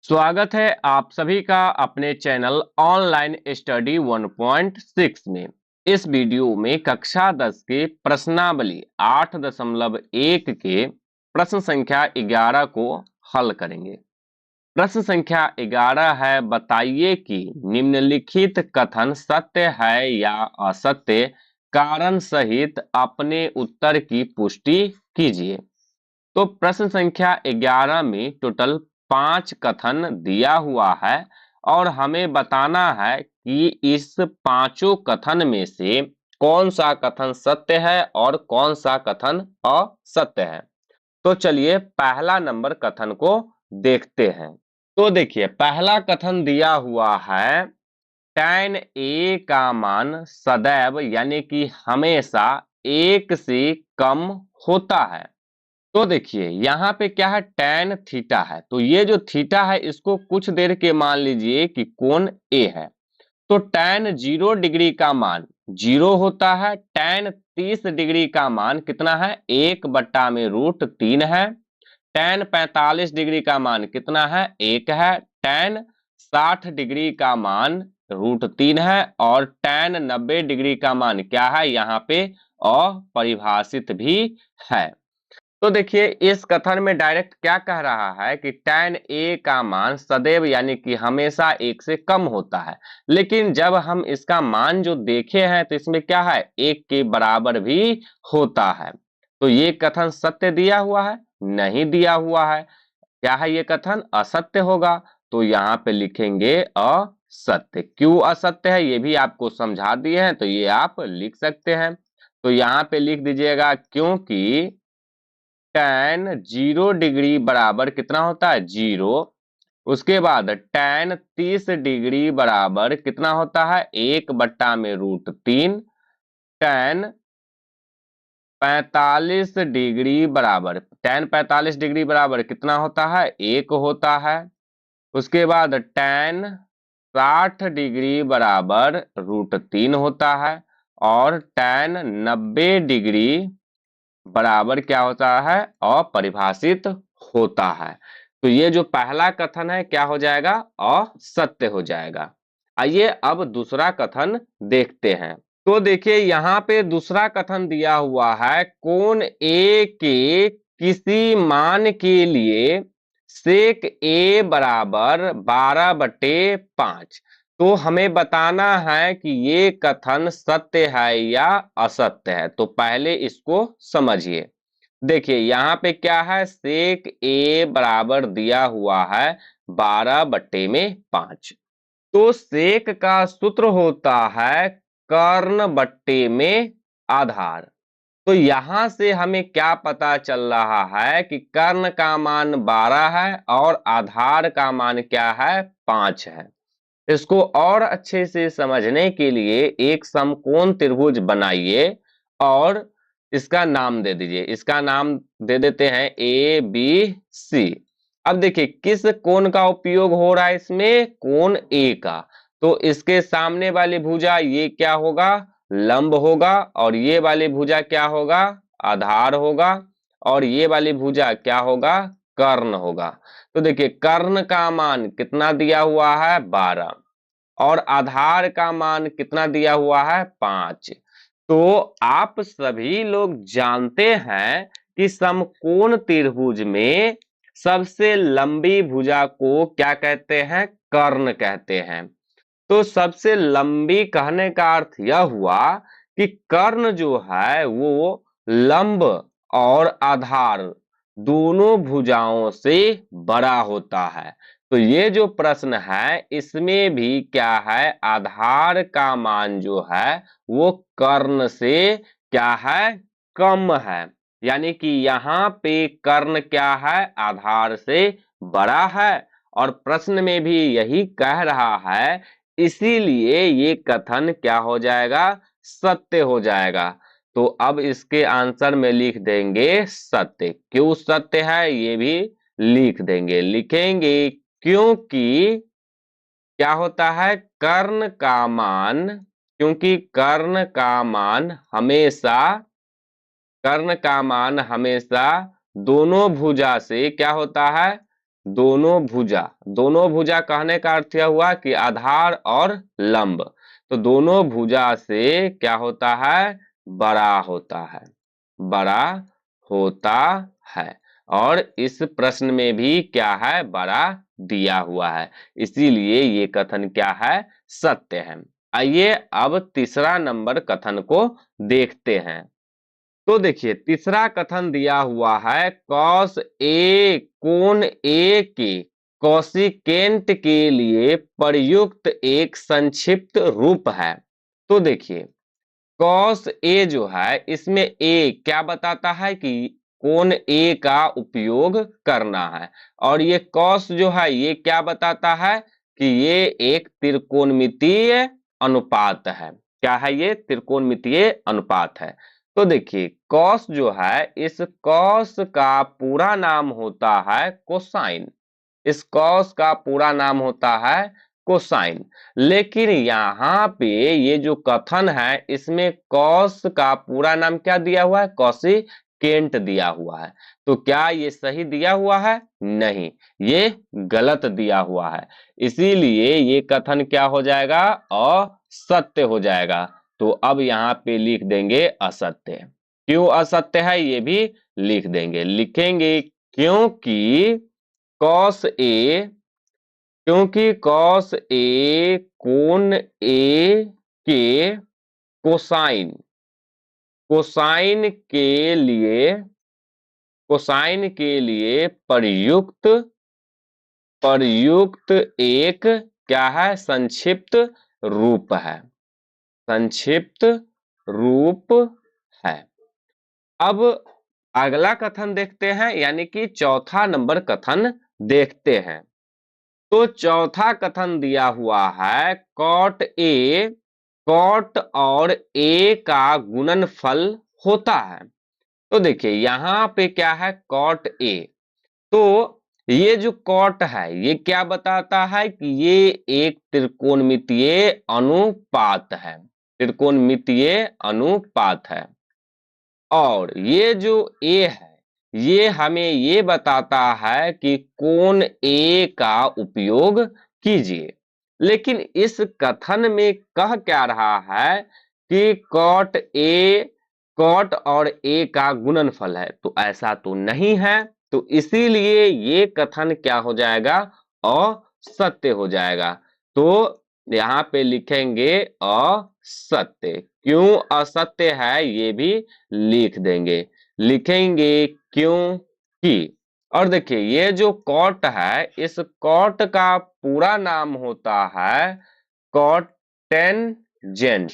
स्वागत है आप सभी का अपने चैनल ऑनलाइन स्टडी 1.6 में। इस वीडियो में कक्षा 10 के प्रश्नावली 8.1 के प्रश्न संख्या 11 को हल करेंगे। प्रश्न संख्या 11 है, बताइए कि निम्नलिखित कथन सत्य है या असत्य, कारण सहित अपने उत्तर की पुष्टि कीजिए। तो प्रश्न संख्या 11 में टोटल 5 कथन दिया हुआ है और हमें बताना है कि इस पांचों कथन में से कौन सा कथन सत्य है और कौन सा कथन असत्य है। तो चलिए पहला नंबर कथन को देखते हैं। तो देखिए पहला कथन दिया हुआ है, tan A का मान सदैव यानी कि हमेशा 1 से कम होता है। तो देखिए यहाँ पे क्या है, tan थीटा है। तो ये जो थीटा है इसको कुछ देर के मान लीजिए कि कोण A है। तो tan 0 डिग्री का मान 0 होता है। tan 30 डिग्री का मान कितना है, 1/√3 है। tan 45 डिग्री का मान कितना है, 1 है। tan 60 डिग्री का मान √3 है और tan 90 डिग्री का मान क्या है, यहाँ पे अपरिभाषित भी है। तो देखिए इस कथन में डायरेक्ट क्या कह रहा है कि tan A का मान सदैव यानी कि हमेशा 1 से कम होता है। लेकिन जब हम इसका मान जो देखे हैं तो इसमें क्या है, 1 के बराबर भी होता है। तो ये कथन सत्य दिया हुआ है, नहीं दिया हुआ है। क्या है ये कथन, असत्य होगा। तो यहाँ पे लिखेंगे असत्य। क्यों असत्य है ये भी आपको समझा दिए हैं, तो ये आप लिख सकते हैं। तो यहाँ पे लिख दीजिएगा क्योंकि tan 0 डिग्री बराबर कितना होता है, 0। उसके बाद tan 30 डिग्री बराबर कितना होता है, 1/√3। tan 45 डिग्री बराबर कितना होता है, 1 होता है। उसके बाद tan 60 डिग्री बराबर √3 होता है और tan 90 डिग्री बराबर क्या होता है, अपरिभाषित होता है। तो ये जो पहला कथन है क्या हो जाएगा, असत्य हो जाएगा। आइए अब दूसरा कथन देखते हैं। तो देखिए यहाँ पे दूसरा कथन दिया हुआ है, कोण A के किसी मान के लिए sec A बराबर 12/5। तो हमें बताना है कि ये कथन सत्य है या असत्य है। तो पहले इसको समझिए। देखिए यहाँ पे क्या है, sec A बराबर दिया हुआ है 12/5। तो sec का सूत्र होता है कर्ण/में आधार। तो यहां से हमें क्या पता चल रहा है कि कर्ण का मान 12 है और आधार का मान क्या है, 5 है। इसको और अच्छे से समझने के लिए एक समकोण त्रिभुज बनाइए और इसका नाम दे दीजिए। इसका नाम दे देते हैं ABC। अब देखिए किस कोण का उपयोग हो रहा है इसमें, कोण A का। तो इसके सामने वाली भुजा ये क्या होगा, लंब होगा और ये वाली भुजा क्या होगा, आधार होगा और ये वाली भुजा क्या होगा, कर्ण होगा। तो देखिए कर्ण का मान कितना दिया हुआ है, 12 और आधार का मान कितना दिया हुआ है, 5। तो आप सभी लोग जानते हैं कि समकोण त्रिभुज में सबसे लंबी भुजा को क्या कहते हैं, कर्ण कहते हैं। तो सबसे लंबी कहने का अर्थ यह हुआ कि कर्ण जो है वो लंब और आधार दोनों भुजाओं से बड़ा होता है। तो ये जो प्रश्न है इसमें भी क्या है, आधार का मान जो है वो कर्ण से क्या है, कम है। यानी कि यहाँ पे कर्ण क्या है, आधार से बड़ा है और प्रश्न में भी यही कह रहा है, इसीलिए ये कथन क्या हो जाएगा, सत्य हो जाएगा। तो अब इसके आंसर में लिख देंगे सत्य। क्यों सत्य है ये भी लिख देंगे, लिखेंगे क्योंकि क्या होता है, कर्ण का मान, क्योंकि कर्ण का मान हमेशा दोनों भुजा से क्या होता है, दोनों भुजा कहने का अर्थ यह हुआ कि आधार और लंब। तो दोनों भुजा से क्या होता है, बड़ा होता है, बड़ा होता है। और इस प्रश्न में भी क्या है, बड़ा दिया हुआ है, इसीलिए ये कथन क्या है, सत्य है। आइए अब तीसरा नंबर कथन को देखते हैं। तो देखिए तीसरा कथन दिया हुआ है, कॉस ए कोण ए के कोसिकेंट के लिए प्रयुक्त एक संक्षिप्त रूप है। तो देखिए कॉस ए जो है, इसमें ए क्या बताता है कि कोण ए का उपयोग करना है, और ये कॉस जो है ये क्या बताता है कि ये एक त्रिकोणमितीय अनुपात है। क्या है ये, त्रिकोणमितीय अनुपात है। तो देखिए कॉस जो है, इस कॉस का पूरा नाम होता है कोसाइन, इस कॉस का पूरा नाम होता है कोसाइन। लेकिन यहाँ पे ये जो कथन है, इसमें कॉस का पूरा नाम क्या दिया हुआ है, कोसिकेंट दिया हुआ है। तो क्या ये सही दिया हुआ है, नहीं, ये गलत दिया हुआ है, इसीलिए ये कथन क्या हो जाएगा, असत्य हो जाएगा। तो अब यहाँ पे लिख देंगे असत्य। क्यों असत्य है ये भी लिख देंगे, लिखेंगे क्योंकि कॉस ए, क्योंकि कॉस ए कोण ए के कोसाइन, कोसाइन के लिए, कोसाइन के लिए प्रयुक्त, प्रयुक्त एक क्या है, संक्षिप्त रूप है, संक्षिप्त रूप है। अब अगला कथन देखते हैं, यानी कि चौथा नंबर कथन देखते हैं। तो चौथा कथन दिया हुआ है, कॉट ए, कॉट और ए का गुणनफल होता है। तो देखिए यहाँ पे क्या है, कॉट ए। तो ये जो कॉट है ये क्या बताता है कि ये एक त्रिकोणमितीय अनुपात है, त्रिकोणमितीय अनुपात है। और ये जो ए है, ये हमें ये बताता है कि कोण ए का उपयोग कीजिए। लेकिन इस कथन में कह क्या रहा है कि कॉट ए, कॉट और ए का गुणनफल है, तो ऐसा तो नहीं है। तो इसीलिए ये कथन क्या हो जाएगा, असत्य हो जाएगा। तो यहाँ पे लिखेंगे असत्य। क्यों असत्य है ये भी लिख देंगे, लिखेंगे क्योंकि। और देखिए ये जो कॉट है, इस कॉट का पूरा नाम होता है कॉटेनजेंट।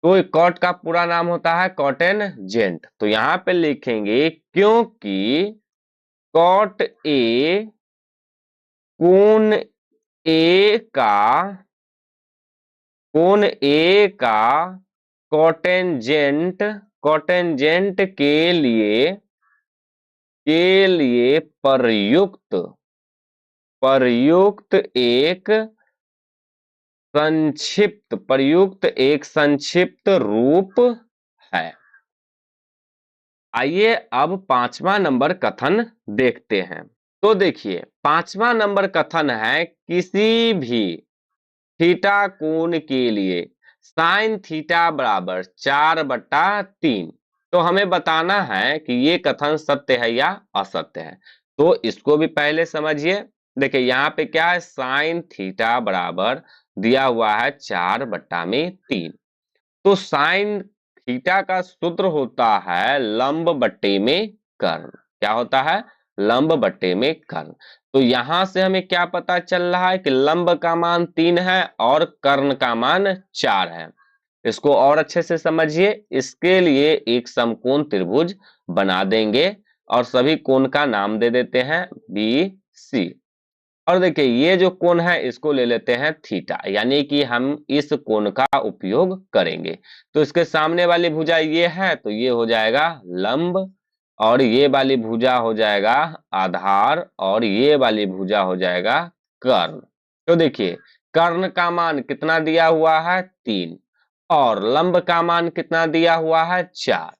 तो कॉट का पूरा नाम होता है कॉटेनजेंट। तो यहाँ पे लिखेंगे क्योंकि कॉट ए कोण ए का, कोण ए का कॉटेंजेंट, कॉटेंजेंट के लिए प्रयुक्त, प्रयुक्त एक संक्षिप्त, प्रयुक्त एक संक्षिप्त रूप है। आइए अब पांचवा नंबर कथन देखते हैं। तो देखिए पांचवा नंबर कथन है, किसी भी थीटा कोण के लिए साइन थीटा बराबर 4/3। तो हमें बताना है कि ये कथन सत्य है या असत्य है। तो इसको भी पहले समझिए। देखिए यहाँ पे क्या है, साइन थीटा बराबर दिया हुआ है 4/3। तो साइन थीटा का सूत्र होता है लंब बट्टे में कर्ण। क्या होता है, लंब बट्टे में कर्ण। तो यहां से हमें क्या पता चल रहा है कि लंब का मान 3 है और कर्ण का मान 4 है। इसको और अच्छे से समझिए। इसके लिए एक समकोण त्रिभुज बना देंगे और सभी कोण का नाम दे देते हैं बी सी। और देखिए ये जो कोण है इसको ले लेते हैं थीटा, यानी कि हम इस कोण का उपयोग करेंगे। तो इसके सामने वाली भुजा ये है, तो ये हो जाएगा लंब, और ये वाली भुजा हो जाएगा आधार, और ये वाली भुजा हो जाएगा कर्ण। तो देखिए कर्ण का मान कितना दिया हुआ है, 3, और लंब का मान कितना दिया हुआ है, 4।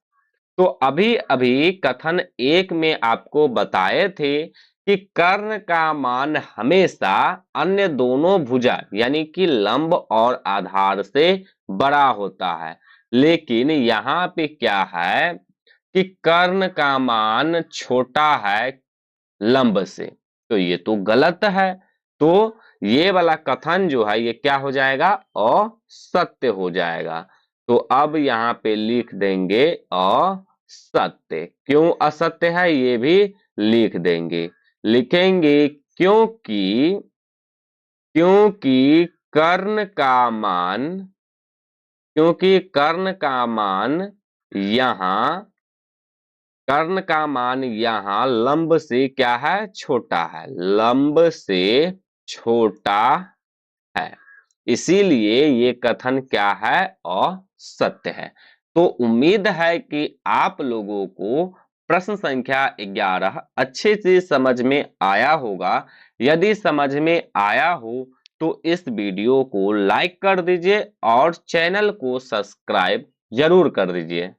तो अभी अभी कथन 1 में आपको बताए थे कि कर्ण का मान हमेशा अन्य दोनों भुजा यानी कि लंब और आधार से बड़ा होता है, लेकिन यहाँ पे क्या है कि कर्ण का मान छोटा है लंब से, तो ये तो गलत है। तो ये वाला कथन जो है ये क्या हो जाएगा, असत्य हो जाएगा। तो अब यहाँ पे लिख देंगे असत्य। क्यों असत्य है ये भी लिख देंगे, लिखेंगे क्योंकि क्योंकि कर्ण का मान क्योंकि कर्ण का मान यहाँ कर्ण का मान यहाँ लंब से क्या है, छोटा है, लंब से छोटा है, इसीलिए ये कथन क्या है, असत्य है। तो उम्मीद है कि आप लोगों को प्रश्न संख्या 11 अच्छे से समझ में आया होगा। यदि समझ में आया हो तो इस वीडियो को लाइक कर दीजिए और चैनल को सब्सक्राइब जरूर कर दीजिए।